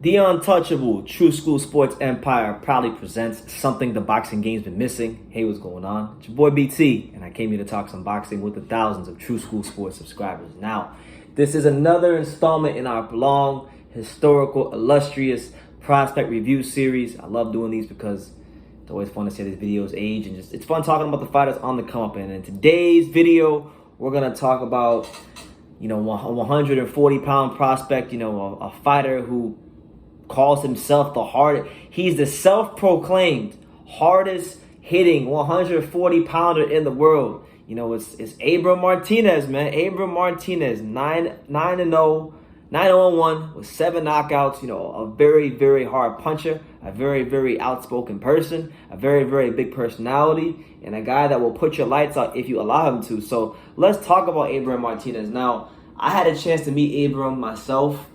The untouchable True School Sports Empire proudly presents something the boxing game's been missing. Hey, what's going on? It's your boy BT, and I came here to talk some boxing with the thousands of True School Sports subscribers. Now, this is another installment in our long, historical, illustrious prospect review series. I love doing these because it's always fun to see these videos age, and it's fun talking about the fighters on the come up. And in today's video, we're gonna talk about a 140-pound prospect, a fighter who calls himself the hardest. He's the self-proclaimed hardest hitting 140-pounder in the world. It's Abram Martinez, man. Abram Martinez, 9-0, 9-0-1 with 7 knockouts. A very, very hard puncher, a very, very outspoken person, a very, very big personality, and a guy that will put your lights out if you allow him to. So let's talk about Abram Martinez. Now, I had a chance to meet Abram myself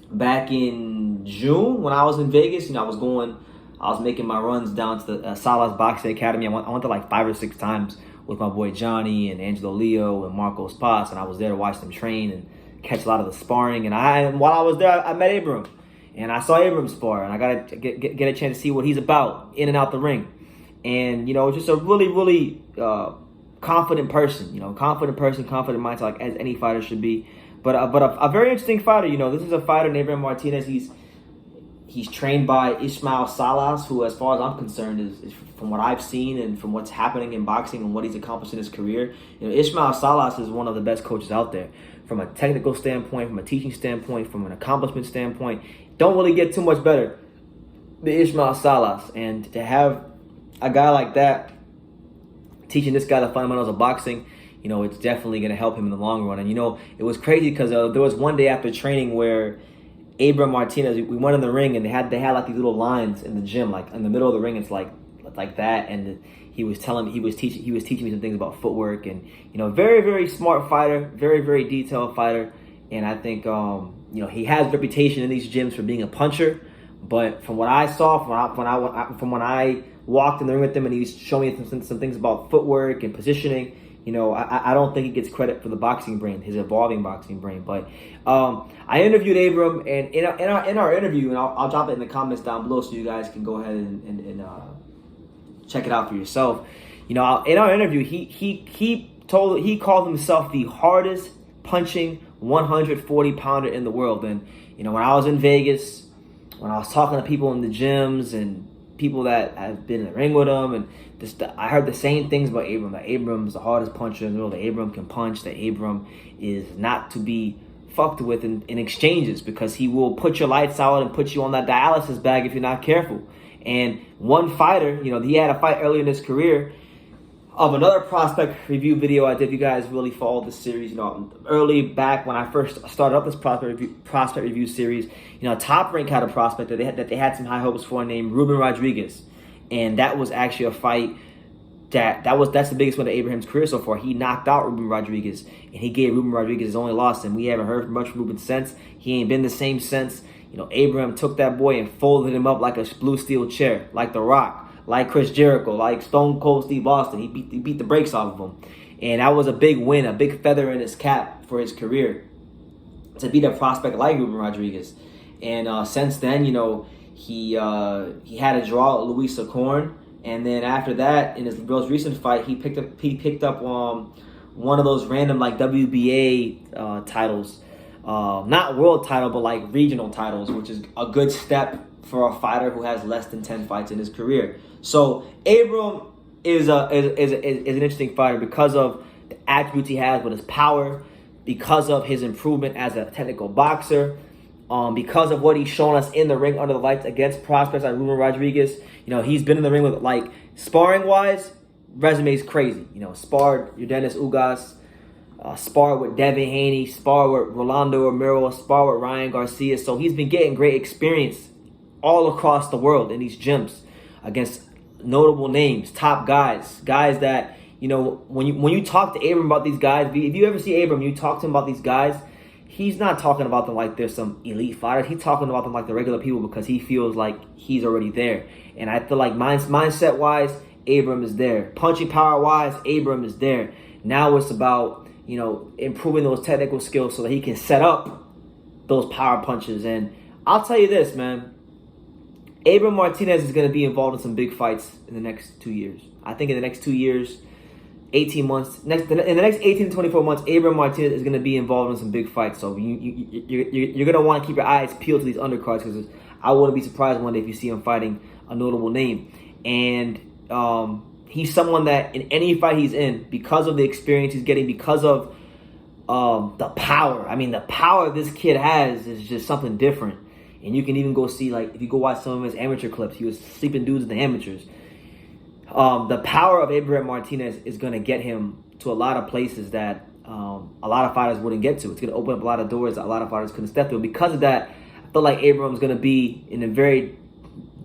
back in June when I was in Vegas. I was making my runs down to the Salas Boxing Academy. I went to like 5 or 6 times with my boy Johnny and Angelo Leo and Marco Spas, and I was there to watch them train and catch a lot of the sparring. And while I was there, I met Abram, and I saw Abram spar, and I got to get a chance to see what he's about in and out the ring. And just a really, really confident person. Confident mindset, like as any fighter should be. But a very interesting fighter. This is a fighter named Abram Martinez. He's trained by Ismael Salas, who, as far as I'm concerned, is from what I've seen and from what's happening in boxing and what he's accomplished in his career. Ismael Salas is one of the best coaches out there from a technical standpoint, from a teaching standpoint, from an accomplishment standpoint. Don't really get too much better than Ismael Salas. And to have a guy like that teaching this guy the fundamentals of boxing, it's definitely going to help him in the long run. And, it was crazy because there was one day after training where Abram Martinez, we went in the ring and they had like these little lines in the gym, like in the middle of the ring. It's like that. And he was teaching me some things about footwork and, very, very smart fighter, very, very detailed fighter. And I think, he has a reputation in these gyms for being a puncher. But from what I saw, from when I walked in the ring with him and he was showing me some things about footwork and positioning, I don't think he gets credit for the boxing brain, his evolving boxing brain. But I interviewed Abram, and in our interview, and I'll drop it in the comments down below so you guys can go ahead and check it out for yourself. In our interview, he called himself the hardest punching 140-pounder in the world. And when I was in Vegas, when I was talking to people in the gyms and people that have been in the ring with him, and I heard the same things about Abram. That Abram's the hardest puncher in the world. That Abram can punch. That Abram is not to be fucked with in exchanges because he will put your lights out and put you on that dialysis bag if you're not careful. And one fighter, he had a fight early in his career of another prospect review video I did. You guys really followed this series, early back when I first started up this prospect review series. Top Rank had a prospect that they had some high hopes for named Ruben Rodriguez, and that was actually a fight that's the biggest win of Abraham's career so far. He knocked out Ruben Rodriguez, and he gave Ruben Rodriguez his only loss, and we haven't heard much from Ruben since. He ain't been the same since. Abraham took that boy and folded him up like a blue steel chair, like The Rock, like Chris Jericho, like Stone Cold Steve Austin. He beat the brakes off of him. And that was a big win, a big feather in his cap for his career to beat a prospect like Ruben Rodriguez. And since then, he had a draw at Luis Sacorn. And then after that, in his most recent fight, he picked up one of those random like WBA titles. Not world title, but like regional titles, which is a good step for a fighter who has less than 10 fights in his career. So Abram is an interesting fighter because of the attributes he has with his power, because of his improvement as a technical boxer, because of what he's shown us in the ring under the lights against prospects like Ruben Rodriguez. He's been in the ring with, like, sparring-wise, resume's crazy. Sparred Yordenis Ugas, sparred with Devin Haney, sparred with Rolando Romero, sparred with Ryan Garcia. So he's been getting great experience all across the world in these gyms against notable names, top guys that, when you talk to Abram about these guys, if you ever see Abram, you talk to him about these guys, he's not talking about them like they're some elite fighters. He's talking about them like the regular people because he feels like he's already there. And I feel like mindset-wise, Abram is there. Punching power-wise, Abram is there. Now it's about, improving those technical skills so that he can set up those power punches. And I'll tell you this, man. Abram Martinez is going to be involved in some big fights in the next 2 years. I think in the next 2 years, 18 months, in the next 18 to 24 months, Abram Martinez is going to be involved in some big fights. So you're going to want to keep your eyes peeled to these undercards, because I wouldn't be surprised one day if you see him fighting a notable name. And he's someone that in any fight he's in, because of the experience he's getting, because of the power. I mean, the power this kid has is just something different. And you can even go see, like, if you go watch some of his amateur clips, he was sleeping dudes in the amateurs. The power of Abram Martinez is going to get him to a lot of places that a lot of fighters wouldn't get to. It's going to open up a lot of doors that a lot of fighters couldn't step through. Because of that, I feel like Abram's going to be in a very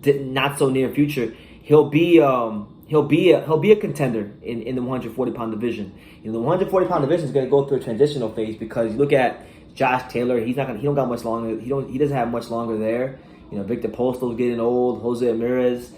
not so near future. He'll be a contender in the 140-pound division. You know, the 140-pound division is going to go through a transitional phase, because you look at Josh Taylor, he don't got much longer. He doesn't have much longer there. You know, Victor Postal's getting old. Jose Ramirez,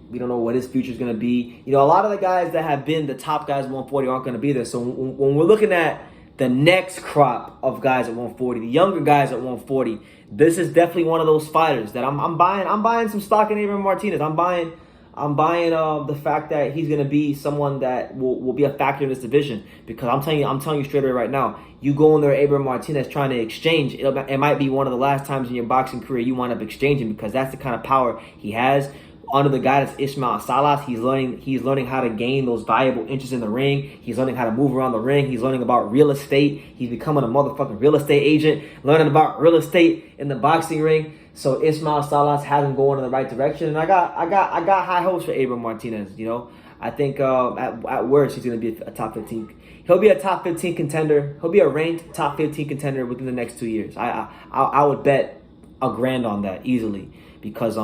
we don't know what his future is going to be. You know, a lot of the guys that have been the top guys at 140 aren't going to be there. So when we're looking at the next crop of guys at 140, the younger guys at 140, this is definitely one of those fighters that I'm buying some stock in Abram Martinez. I'm buying the fact that he's going to be someone that will be a factor in this division, because I'm telling you straight away right now, you go in there, Abram Martinez, trying to exchange, it might be one of the last times in your boxing career you wind up exchanging, because that's the kind of power he has. Under the guidance of Ismael Salas, he's learning how to gain those valuable inches in the ring. He's learning how to move around the ring. He's learning about real estate. He's becoming a motherfucking real estate agent, learning about real estate in the boxing ring. So Ismael Salas has him going in the right direction, and I got high hopes for Abram Martinez. You know, I think at worst he's going to be a top 15. He'll be a top 15 contender. He'll be a ranked top 15 contender within the next 2 years. I would bet $1,000 on that easily, because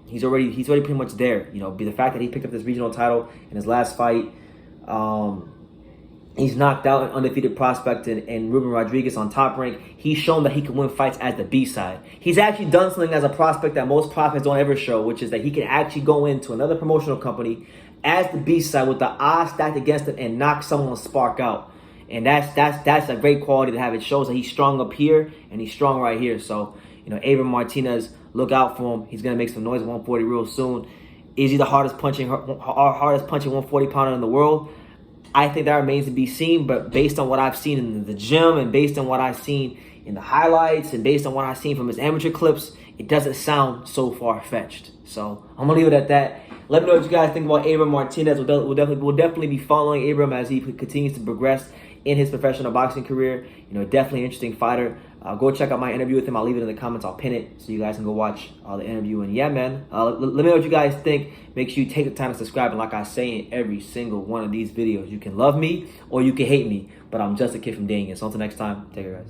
he's already pretty much there. You know, the fact that he picked up this regional title in his last fight, he's knocked out an undefeated prospect in Ruben Rodriguez on Top Rank. He's shown that he can win fights as the B-side. He's actually done something as a prospect that most prospects don't ever show, which is that he can actually go into another promotional company as the B-side with the odds stacked against him and knock someone's spark out. And that's a great quality to have. It shows that he's strong up here and he's strong right here. So, you know, Abram Martinez, look out for him. He's going to make some noise at 140 real soon. Is he the hardest punching 140-pounder in the world? I think that remains to be seen, but based on what I've seen in the gym, and based on what I've seen in the highlights, and based on what I've seen from his amateur clips, it doesn't sound so far-fetched. So I'm going to leave it at that. Let me know what you guys think about Abram Martinez. We'll definitely be following Abram as he continues to progress in his professional boxing career. You know, definitely an interesting fighter. Go check out my interview with him. I'll leave it in the comments. I'll pin it so you guys can go watch the interview. And yeah, man, let me know what you guys think. Make sure you take the time to subscribe. And like I say in every single one of these videos, you can love me or you can hate me, but I'm just a kid from Dang. So until next time, take care, guys.